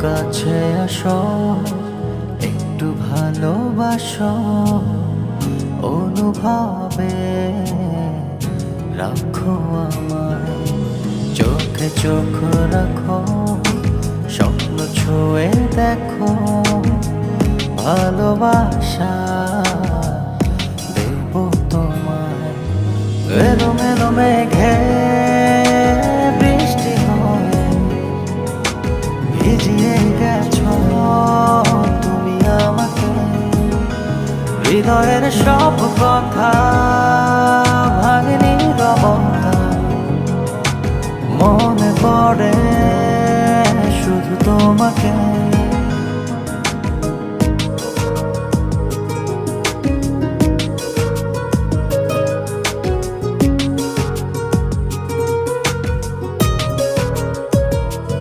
কাছে আসো, একটু ভালোবাসো, অনুভবে রাখো আমায়। চোখে চোখ রাখো, স্বপ্ন ছুঁয়ে দেখো, ভালোবাসা দেব তোমায়। এলো মেলো মেঘে বৃষ্টি হয়ে ভিজিয়ে গেছো তুমি আমাকে। হৃদয়ের সব কথা ভাঙনি রবতা, মনে পড়ে শুধু তোমাকে।